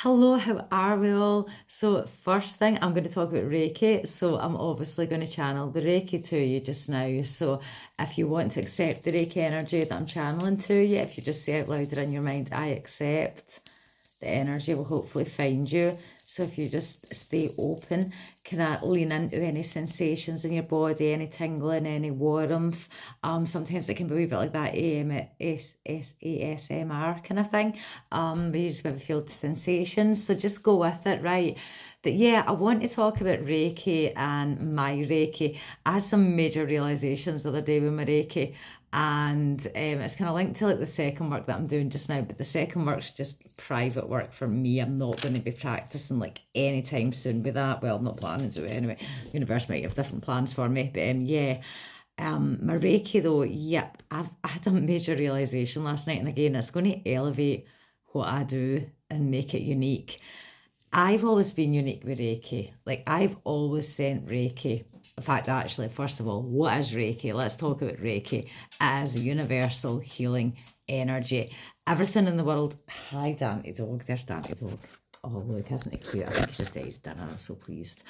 Hello, how are we all? So, first thing, I'm going to talk about Reiki. So, I'm obviously going to channel the Reiki to you just now. So, if you want to accept the Reiki energy that I'm channeling to you, if you just say out loud in your mind, I accept, the energy will hopefully find you. So if you just stay open, can I lean into any sensations in your body, any tingling, any warmth? Sometimes it can be a wee bit like that ASMR kind of thing. Where you just maybe feel the sensations. So just go with it, right? But yeah, I want to talk about Reiki and my Reiki. I had some major realizations the other day with my Reiki, and it's kind of linked to like the second work that I'm doing just now, but the second work's just private work for me. I'm not going to be practicing like anytime soon with that. Well, I'm not planning to anyway. The universe might have different plans for me, but yeah. My Reiki though, yep, I had a major realization last night, and again, it's going to elevate what I do and make it unique. I've always been unique with Reiki. Like, I've always sent Reiki. In fact, actually, first of all, what is Reiki? Let's talk about Reiki as a universal healing energy. Everything in the world. Hi, Dante Dog. There's Dante Dog. Oh, look, isn't it cute? I think he's just ate his dinner. I'm so pleased.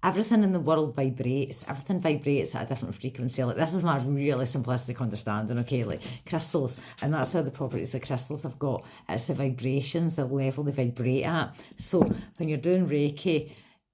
Everything in the world vibrates. Everything vibrates at a different frequency. Like, this is my really simplistic understanding, okay? Like crystals, and that's how the properties of crystals have got. It's the vibrations, the level they vibrate at. So when you're doing Reiki,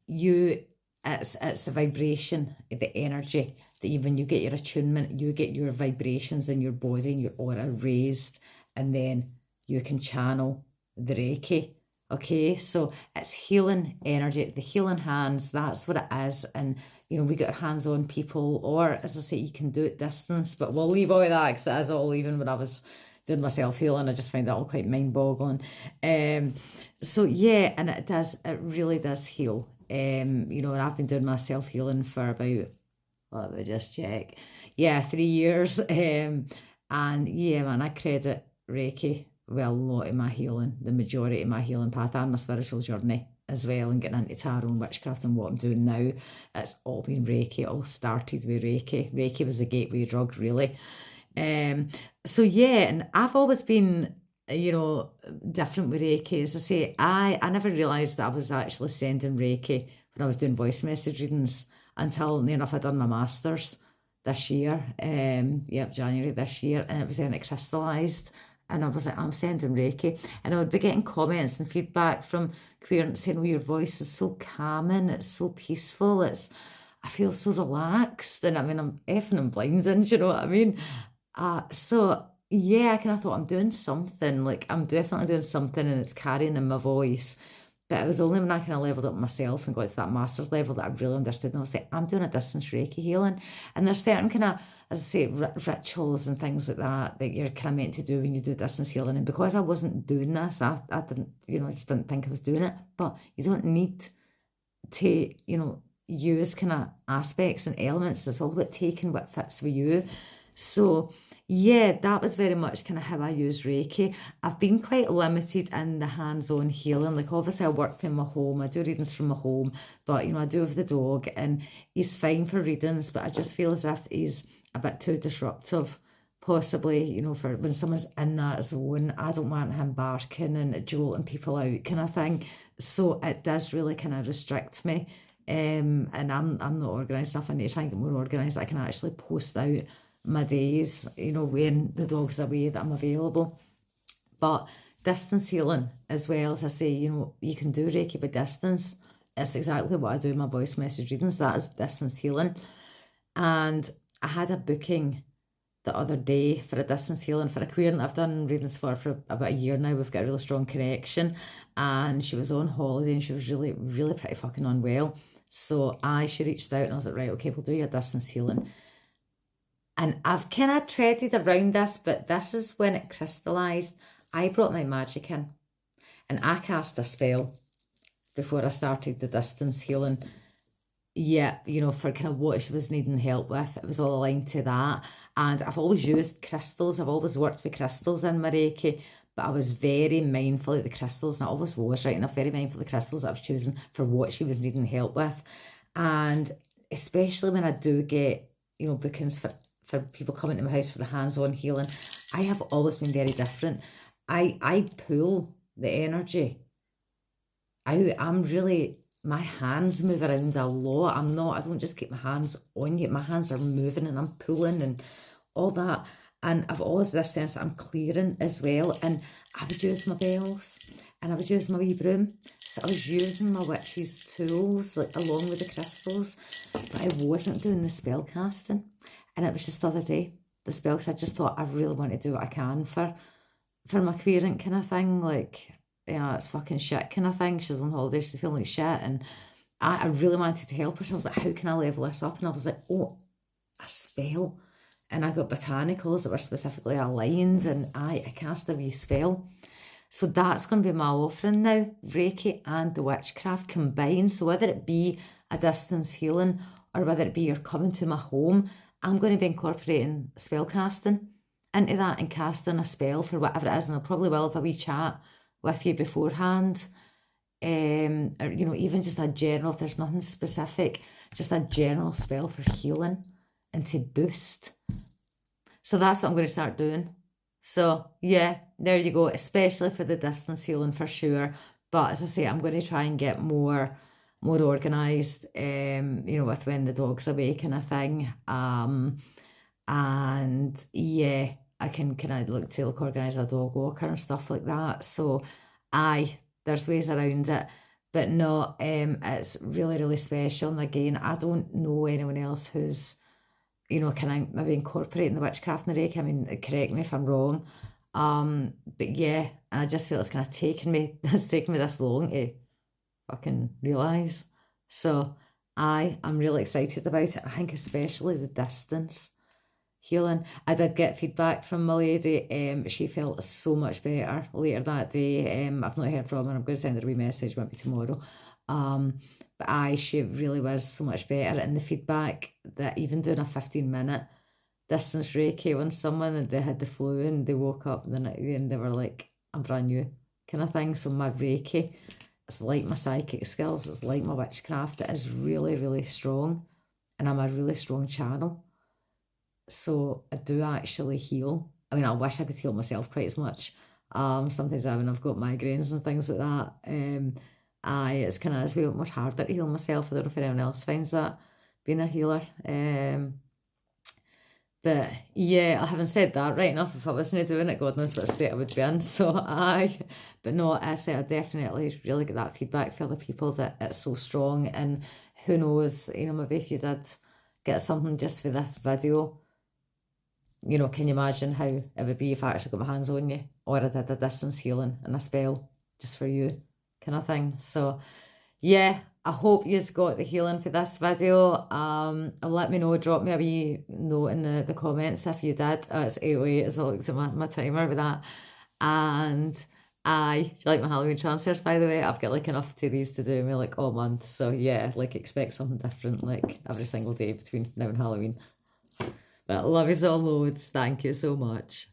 it's the vibration, the energy that when you get your attunement, you get your vibrations in your body and your aura raised, and then you can channel the Reiki. Okay, so it's healing energy, the healing hands, that's what it is. And we got our hands on people, or as I say, you can do it distance, but we'll leave all of that because it is all, even when I was doing my self-healing, I just find that all quite mind-boggling. So yeah, and it really does heal. And I've been doing my self-healing for about, let me just check, yeah, 3 years. And yeah, man, I credit Reiki, well, a lot of my healing, the majority of my healing path and my spiritual journey as well, and getting into tarot and witchcraft and what I'm doing now. It's all been Reiki. It all started with Reiki. Reiki was the gateway drug, really. So yeah, and I've always been, different with Reiki. As I say, I never realised that I was actually sending Reiki when I was doing voice message readings until near enough I'd done my masters this year. Yep, January this year, and it was then it crystallised. And I was like, I'm sending Reiki. And I would be getting comments and feedback from queer saying, oh, your voice is so calming, it's so peaceful, I feel so relaxed. And I mean, I'm effing and blinding, do you know what I mean? So yeah, I kind of thought I'm doing something, like I'm definitely doing something, and it's carrying in my voice. But it was only when I kind of leveled up myself and got to that master's level that I really understood. And I was like, I'm doing a distance Reiki healing. And there's certain kind of, as I say, rituals and things like that you're kind of meant to do when you do distance healing. And because I wasn't doing this, I didn't, I just didn't think I was doing it. But you don't need to, use kind of aspects and elements. It's all about taking what fits for you. So yeah, that was very much kind of how I use Reiki. I've been quite limited in the hands-on healing. Like, obviously I work from my home, I do readings from my home, but I do have the dog, and he's fine for readings, but I just feel as if he's a bit too disruptive, possibly, for when someone's in that zone. I don't want him barking and jolting people out kind of thing. So it does really kind of restrict me. And I'm not organised enough. I need to try and get more organised. I can actually post out my days, when the dog's away, that I'm available. But distance healing as well, as I say, you can do Reiki by distance. It's exactly what I do in my voice message readings. That is distance healing. And I had a booking the other day for a distance healing for a queer that I've done readings for about a year now. We've got a really strong connection, and she was on holiday and she was really, really pretty fucking unwell. So she reached out and I was like, right, okay, we'll do your distance healing. And I've kind of treaded around this, but this is when it crystallised. I brought my magic in, and I cast a spell before I started the distance healing. Yeah, for kind of what she was needing help with. It was all aligned to that. And I've always used crystals. I've always worked with crystals in my Reiki, but I was very mindful of the crystals, and I always was, right enough, very mindful of the crystals I was choosing for what she was needing help with. And especially when I do get, bookings for people coming to my house for the hands-on healing, I have always been very different. I pull the energy I'm really, my hands move around a lot. I don't just keep my hands on you. My hands are moving and I'm pulling and all that. And I've always this sense that I'm clearing as well. And I would use my bells and I would use my wee broom. So I was using my witch's tools, like along with the crystals, but I wasn't doing the spell casting. And it was just the other day, the spell, because I just thought I really want to do what I can for my queerant kind of thing. Like, yeah, it's fucking shit kind of thing. She's on holiday, she's feeling like shit. And I really wanted to help her. So I was like, how can I level this up? And I was like, oh, a spell. And I got botanicals that were specifically aligned, and I cast a wee spell. So that's going to be my offering now, Reiki and the witchcraft combined. So whether it be a distance healing or whether it be you're coming to my home, I'm going to be incorporating spell casting into that and casting a spell for whatever it is. And I probably will have a wee chat with you beforehand. Or, you know, even just a general, if there's nothing specific, just a general spell for healing and to boost. So that's what I'm going to start doing. So yeah, there you go, especially for the distance healing for sure. But as I say, I'm going to try and get more organised, you know, with when the dog's away kind of thing. And yeah, I can kind of look to organise a dog walker and stuff like that. So there's ways around it. But no, it's really, really special. And again, I don't know anyone else who's, you know, can I maybe incorporating the witchcraft and the Reiki? I mean, correct me if I'm wrong. But yeah, and I just feel it's kind of it's taken me this long to fucking realise. So I'm really excited about it. I think especially the distance healing. I did get feedback from my lady. She felt so much better later that day. I've not heard from her. I'm going to send her a wee message maybe tomorrow. But she really was so much better. And the feedback that even doing a 15-minute distance Reiki on someone and they had the flu and they woke up and they were like, I'm brand new kind of thing. So my Reiki, it's like my psychic skills, it's like my witchcraft. It is really, really strong. And I'm a really strong channel. So I do actually heal. I mean, I wish I could heal myself quite as much. Sometimes when I've got migraines and things like that, it's kind of, it's a bit much harder to heal myself. I don't know if anyone else finds that being a healer. But yeah, having said that, right enough, if I wasn't doing it, God knows what state I would be in. So but no, I definitely really get that feedback for the people that it's so strong. And who knows, you know, maybe if you did get something just for this video, you know, can you imagine how it would be if I actually got my hands on you, or I did a distance healing and a spell just for you kind of thing. So yeah, I hope you've got the healing for this video. Let me know, drop me a wee note in the comments if you did. It's 8:08 as I looked at my timer with that. And do you like my Halloween transfers, by the way? I've got like enough to these to do me like all month. So yeah, like expect something different like every single day between now and Halloween. But love you so loads. Thank you so much.